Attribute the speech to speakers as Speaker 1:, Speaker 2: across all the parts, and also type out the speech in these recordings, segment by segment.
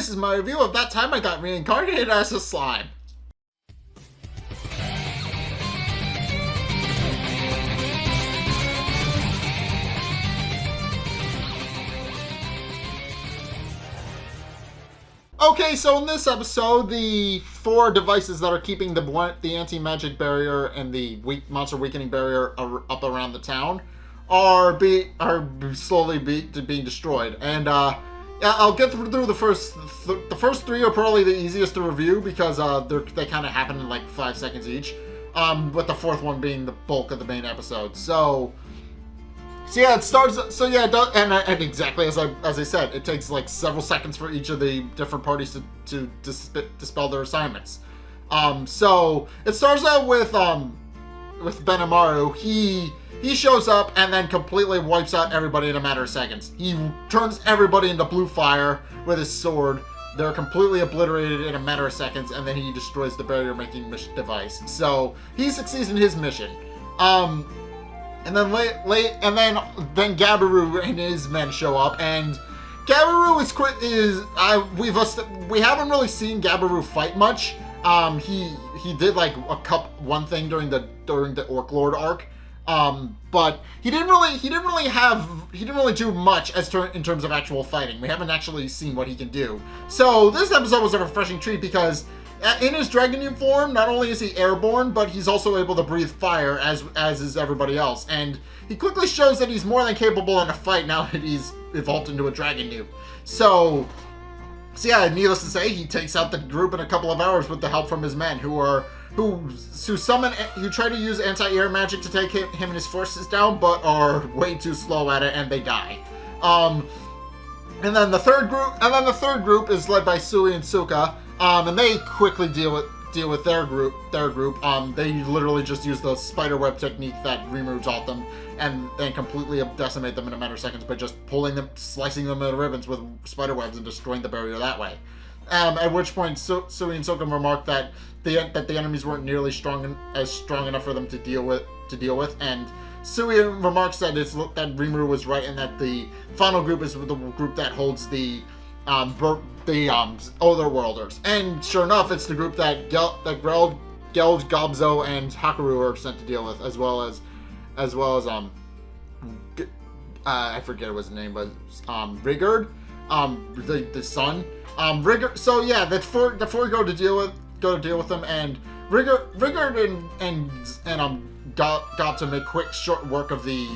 Speaker 1: this is my review of that time I got reincarnated as a slime. Okay, so in this episode, the 4 devices that are keeping the anti-magic barrier and the monster weakening barrier up around the town are slowly being destroyed. And I'll get through the first 3 are probably the easiest to review because they kind of happen in like 5 seconds each. With the 4th one being the bulk of the main episode. So yeah, it starts. So yeah, it does, and exactly as I said, it takes like several seconds for each of the different parties to dispel their assignments. So it starts out with Benimaru. He shows up and then completely wipes out everybody in a matter of seconds. He turns everybody into blue fire with his sword. They're completely obliterated in a matter of seconds, and then he destroys the barrier-making device. So he succeeds in his mission. And then then Gabiru and his men show up, and Gabiru we haven't really seen Gabiru fight much. He did like one thing during the Orc Lord arc. But he didn't really do much in terms of actual fighting. We haven't actually seen what he can do. So this episode was a refreshing treat because in his Dragon form, not only is he airborne, but he's also able to breathe fire as is everybody else. And he quickly shows that he's more than capable in a fight now that he's evolved into a Dragon. So yeah, needless to say, he takes out the group in a couple of hours with the help from his men who try to use anti-air magic to take him and his forces down, but are way too slow at it and they die. And then the third group is led by Sui and Suka. And they quickly deal with their group. They literally just use the spiderweb technique that Rimuru taught them, and completely decimate them in a matter of seconds by just slicing them into ribbons with spiderwebs and destroying the barrier that way. At which point, Sui and Suka remarked that the enemies weren't nearly strong enough for them to deal with, and Sui remarks that Rimuru was right, and that the final group is the group that holds the Otherworlders. And sure enough, it's the group that Geld, Gobzo, and Hakorou are sent to deal with, as well as I forget what his name was, Rigurd, the son. Rigurd. So yeah, the four go to deal with them, and Rigurd and Gobzo make quick, short work of the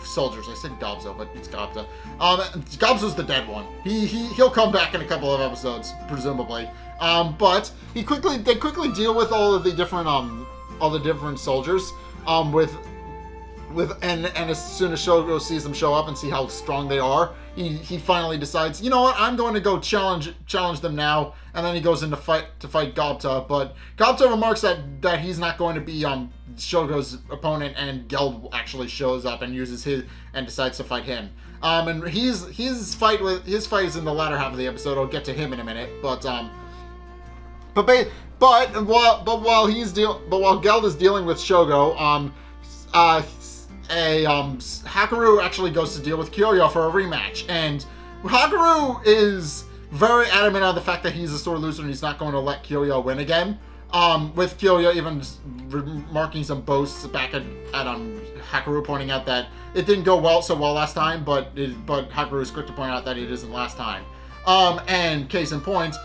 Speaker 1: soldiers. I said Gobzo, but it's Gobzo. Gobzo's the dead one. He'll come back in a couple of episodes, presumably. But they quickly deal with all the different soldiers. And as soon as Shogo sees them show up and see how strong they are, he finally decides, you know what, I'm going to go challenge them now. And then he goes in to fight Gobta, but Gobta remarks that he's not going to be Shogo's opponent, and Geld actually shows up and decides to fight him. And his fight is in the latter half of the episode. I'll get to him in a minute, but while Geld is dealing with Shogo, Hakorou actually goes to deal with Kyoya for a rematch, and Hakorou is very adamant on the fact that he's a sore loser and he's not going to let Kyoya win again. With Kyoya even remarking some boasts back at Hakorou, pointing out that it didn't go so well last time, but Hakorou is quick to point out that it isn't last time. And case in point,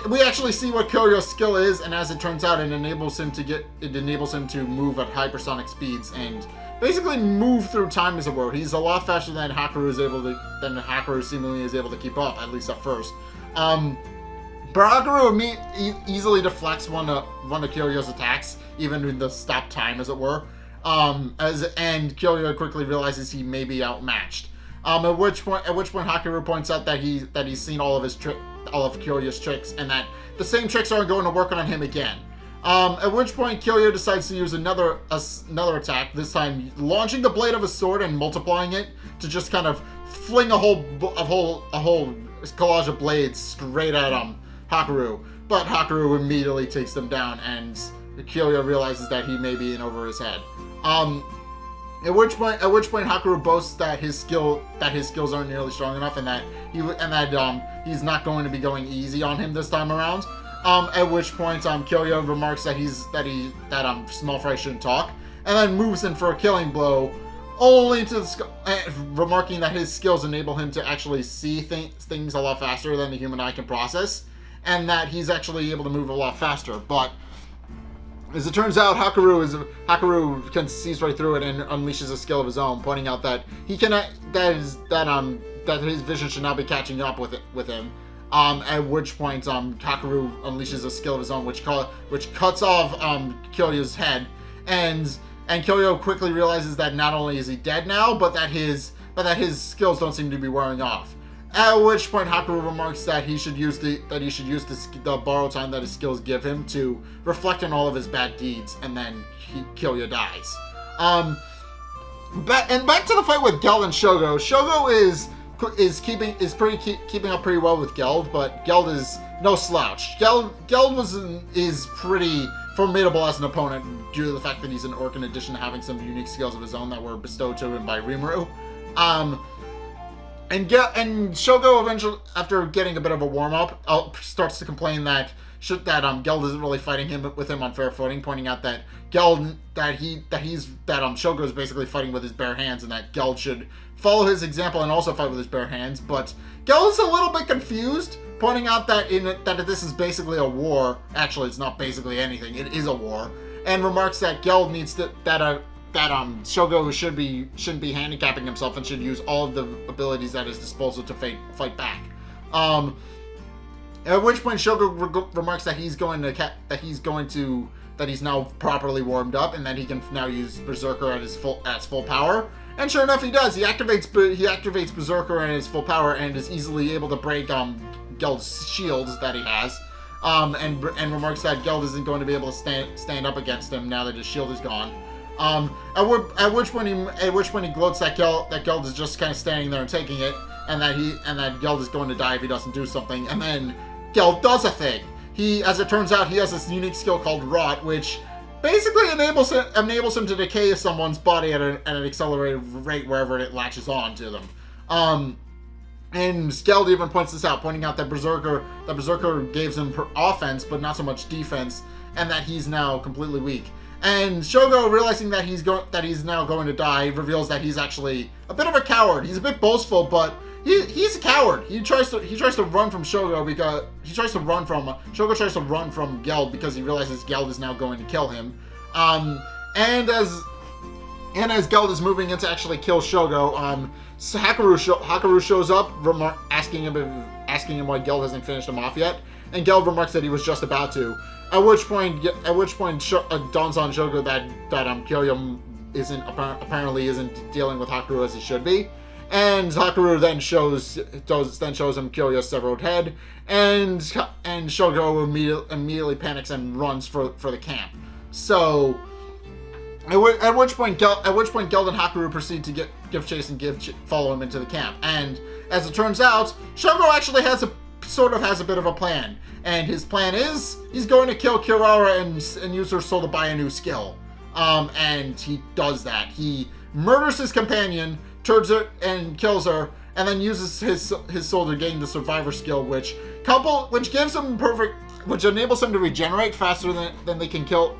Speaker 1: we actually see what Kyoya's skill is, and as it turns out, it enables him to move at hypersonic speeds and basically move through time, as it were. He's a lot faster than Hakorou seemingly is able to keep up, at least at first. But Hakorou easily deflects one of Kyoya's attacks, even in the stop time, as it were. And Kyoya quickly realizes he may be outmatched. At which point Hakorou points out that he's seen all of Kyoya's tricks, and that the same tricks aren't going to work on him again. At which point Kyoya decides to use another attack, this time launching the blade of his sword and multiplying it to just kind of fling a whole collage of blades straight at Hakorou. But Hakorou immediately takes them down, and Kyoya realizes that he may be in over his head. At which point Hakorou boasts that his skills aren't nearly strong enough, and that he's not going to be going easy on him this time around. At which point Kyoya remarks that Small Fry shouldn't talk, and then moves in for a killing blow, only to remarking that his skills enable him to actually see things a lot faster than the human eye can process, and that he's actually able to move a lot faster. But as it turns out, Hakorou sees right through it and unleashes a skill of his own, pointing out that that his vision should not be catching up with him. At which point, Hakorou unleashes a skill of his own, which cuts off Kyoya's head, and Kyoya quickly realizes that not only is he dead now, but that his skills don't seem to be wearing off. At which point, Hakorou remarks that he should use the borrowed time that his skills give him to reflect on all of his bad deeds, and then Kyoya dies. Back to the fight with Geld and Shogo. Shogo is keeping up pretty well with Geld, but Geld is no slouch. Geld is pretty formidable as an opponent due to the fact that he's an orc, in addition to having some unique skills of his own that were bestowed to him by Rimuru. And Shogo eventually, after getting a bit of a warm up, starts to complain that Geld isn't really fighting with him on fair footing, pointing out that Shogo is basically fighting with his bare hands, and that Geld should follow his example and also fight with his bare hands. But Geld is a little bit confused, pointing out that this is basically a war. Actually, it's not basically anything; it is a war, and remarks that Geld needs Shogo shouldn't be handicapping himself and should use all of the abilities at his disposal to fight back. At which point Shogo remarks that he's now properly warmed up and that he can now use Berserker at his full power. And sure enough, he does. He activates Berserker at his full power and is easily able to break Geld's shields that he has. And remarks that Geld isn't going to be able to stand up against him now that his shield is gone. At which point he gloats that Geld is just kind of standing there and taking it, and that Geld is going to die if he doesn't do something. And then Geld does a thing. As it turns out, he has this unique skill called Rot, which basically enables him to decay someone's body at an accelerated rate wherever it latches on to them. And Geld even points this out, pointing out that Berserker gives him offense, but not so much defense, and that he's now completely weak. And Shogo, realizing that he's now going to die, reveals that he's actually a bit of a coward. He's a bit boastful, but he's a coward. He tries to run from Shogo because Shogo tries to run from Geld because he realizes Geld is now going to kill him. And as Geld is moving in to actually kill Shogo, Hakorou shows up, asking him why Geld hasn't finished him off yet, and Geld remarks that he was just about to. At which point dawns on Shogo that Kyoya apparently isn't dealing with Hakorou as he should be, and Hakorou then shows him Kyoya's severed head, and Shogo immediately panics and runs for the camp. So at which point Geld and Hakorou proceed to give chase and follow him into the camp, and as it turns out, Shogo actually has a bit of a plan. And his plan is, he's going to kill Kirara and use her soul to buy a new skill. And he does that. He murders his companion, turns her and kills her, and then uses his soul to gain the survivor skill, which enables him to regenerate faster than they can kill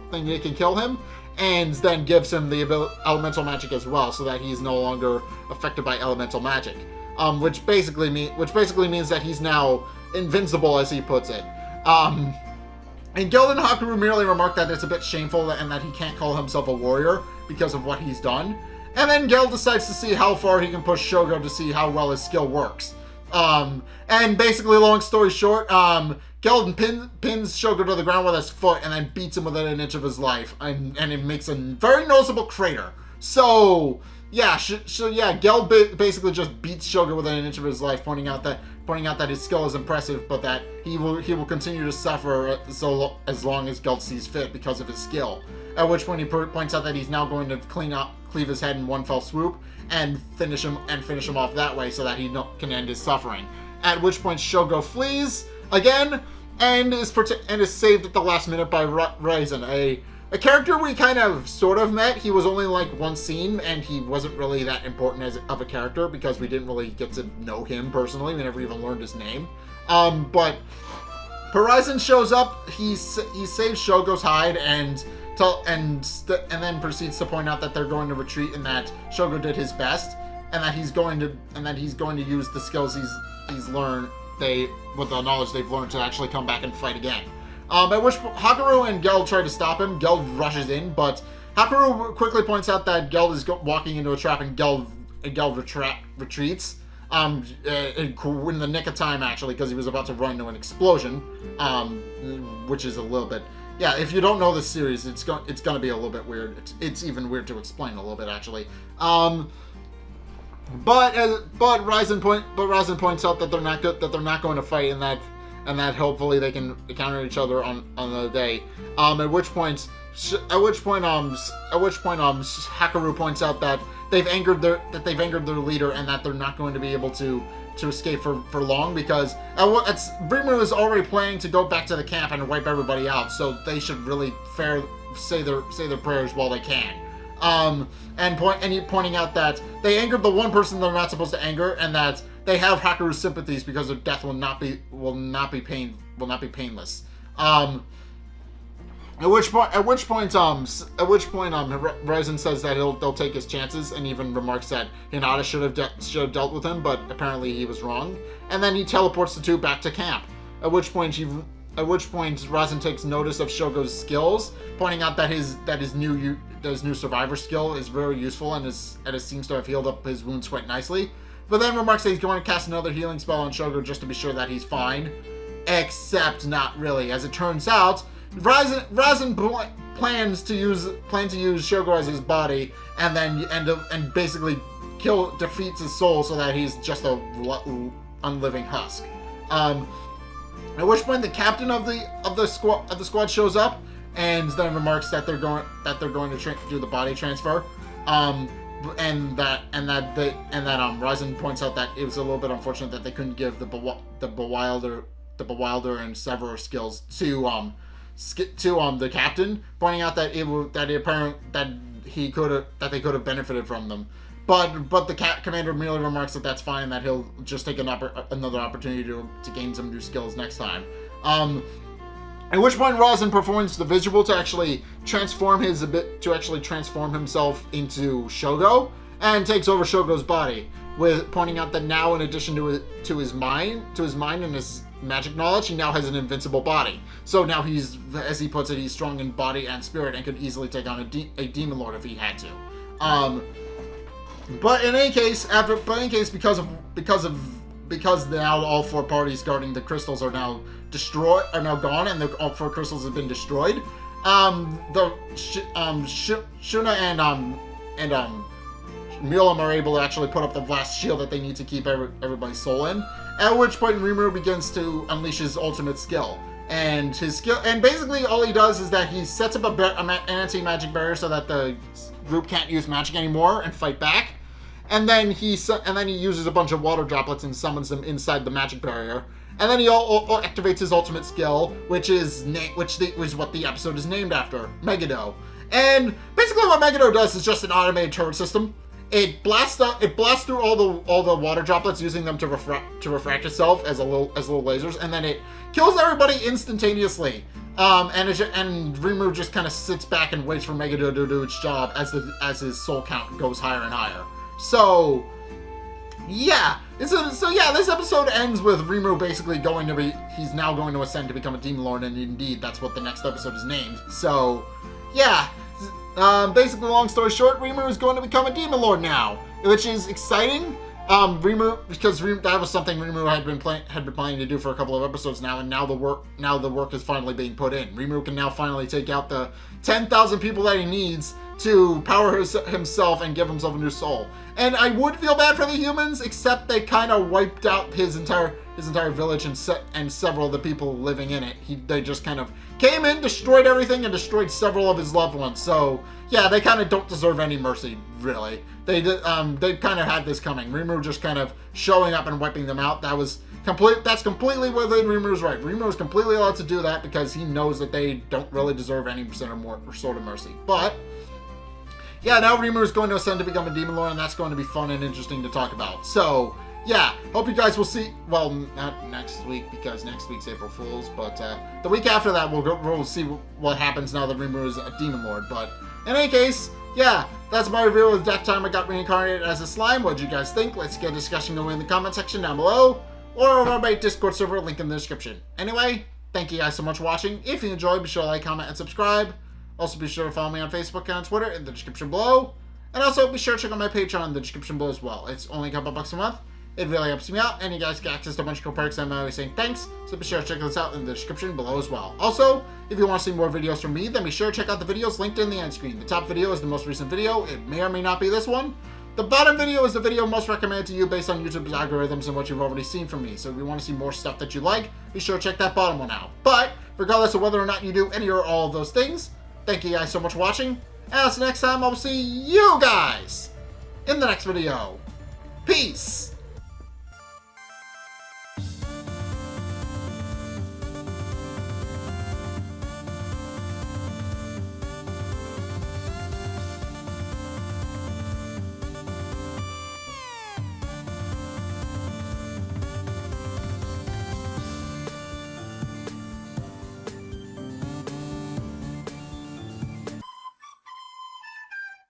Speaker 1: him, and then gives him the elemental magic as well, so that he's no longer affected by elemental magic. Which basically means that he's now invincible, as he puts it. And Geld and Hakorou merely remark that it's a bit shameful and that he can't call himself a warrior because of what he's done. And then Geld decides to see how far he can push Shogo to see how well his skill works. And basically, long story short, Geld pins Shogo to the ground with his foot and then beats him within an inch of his life. And it makes a very noticeable crater. So Geld basically just beats Shogo within an inch of his life, pointing out that his skill is impressive, but that he will continue to suffer as long as Geld sees fit because of his skill. At which point he points out that he's now going to cleave his head in one fell swoop and finish him off that way, so that he can end his suffering. At which point Shogo flees again and is saved at the last minute by Ryzen, a character we kind of sort of met. He was only like one scene, and he wasn't really that important of a character because we didn't really get to know him personally. We never even learned his name. But Horizon shows up. He saves Shogo's hide and then proceeds to point out that they're going to retreat and that Shogo did his best, and that he's going to use the skills he's learned with the knowledge they've learned to actually come back and fight again. At which Hakorou and Geld try to stop him. Geld rushes in, but Hakorou quickly points out that Geld is walking into a trap, and Geld retreats. In the nick of time, actually, because he was about to run into an explosion, which is a little bit... Yeah, if you don't know this series, it's going to be a little bit weird. It's even weird to explain a little bit, actually. But Ryzen points out that they're not going to fight, and that hopefully they can encounter each other on the day. At which point Hakorou points out that they've angered their leader, and that they're not going to be able to escape for long, because Rimuru is already planning to go back to the camp and wipe everybody out, so they should really say their prayers while they can. Pointing out that they angered the one person they're not supposed to anger, and that they have Hakoru's sympathies because their death will not be painless. At which point, Ryzen says that they'll take his chances, and even remarks that Hinata should have dealt with him, but apparently he was wrong. And then he teleports the two back to camp. At which point Ryzen takes notice of Shogo's skills, pointing out that his new survivor skill is very useful and it seems to have healed up his wounds quite nicely. But then remarks that he's going to cast another healing spell on Shogo just to be sure that he's fine. Except not really. As it turns out, Ryzen plans to use Shogo as his body, and then basically defeats his soul so that he's just a unliving husk. At which point the captain of the squad shows up, and then remarks that they're going to do the body transfer. Ryzen points out that it was a little bit unfortunate that they couldn't give the Bewilder and Severer skills to the captain, pointing out that they could have benefited from them, but the commander merely remarks that that's fine, and that he'll just take another opportunity to gain some new skills next time. At which point Ryzen performs the visual to actually transform himself into Shogo, and takes over Shogo's body, with pointing out that now, in addition to his mind and his magic knowledge, he now has an invincible body. So now he's, as he puts it, he's strong in body and spirit and could easily take on a demon lord if he had to. But in any case, because now all four parties guarding the crystals are now gone, and all four crystals have been destroyed. Shuna and Mulam are able to actually put up the last shield that they need to keep everybody's soul in. At which point Rimuru begins to unleash his ultimate skill. And basically all he does is that he sets up an anti-magic barrier so that the group can't use magic anymore and fight back. And then he uses a bunch of water droplets and summons them inside the magic barrier. And then he activates his ultimate skill, which is what the episode is named after, Megiddo. And basically what Megiddo does is just an automated turret system. It blasts through all the water droplets, using them to refract itself as little lasers, and then it kills everybody instantaneously. And Rimuru just kind of sits back and waits for Megiddo to do its job as his soul count goes higher and higher. So yeah, this episode ends with Rimuru basically he's now going to ascend to become a demon lord, and indeed that's what the next episode is named. So yeah. Basically, long story short, Rimuru is going to become a demon lord now, which is exciting. Because that was something Rimuru had been planning to do for a couple of episodes now, and now the work is finally being put in. Rimuru can now finally take out the 10,000 people that he needs to power himself and give himself a new soul. And I would feel bad for the humans, except they kind of wiped out his entire his entire village and several of the people living in it. They just kind of came in, destroyed everything, and destroyed several of his loved ones. So yeah, they kind of don't deserve any mercy, really. They kind of had this coming. Rimuru just kind of showing up and wiping them out. That's completely within Rimuru's right. Rimuru's completely allowed to do that because he knows that they don't really deserve any sort of mercy. But yeah, now Rimuru's going to ascend to become a demon lord, and that's going to be fun and interesting to talk about. So yeah, hope you guys will see. Well, not next week because next week's April Fool's, but the week after that we'll see what happens now that Rimuru is a demon lord. But in any case, yeah, that's my review of That Time I Got Reincarnated as a Slime. What did you guys think? Let's get a discussion going in the comment section down below, or over on my Discord server, link in the description. Anyway, thank you guys so much for watching. If you enjoyed, be sure to like, comment, and subscribe. Also, be sure to follow me on Facebook and on Twitter in the description below. And also, be sure to check out my Patreon in the description below as well. It's only a couple bucks a month. It really helps me out, and you guys get access to a bunch of cool perks, and I'm always saying thanks, so be sure to check this out in the description below as well. Also, if you want to see more videos from me, then be sure to check out the videos linked in the end screen. The top video is the most recent video. It may or may not be this one. The bottom video is the video most recommended to you based on YouTube's algorithms and what you've already seen from me. So if you want to see more stuff that you like, be sure to check that bottom one out. But regardless of whether or not you do any or all of those things, thank you guys so much for watching. And until next time, I will see you guys in the next video. Peace!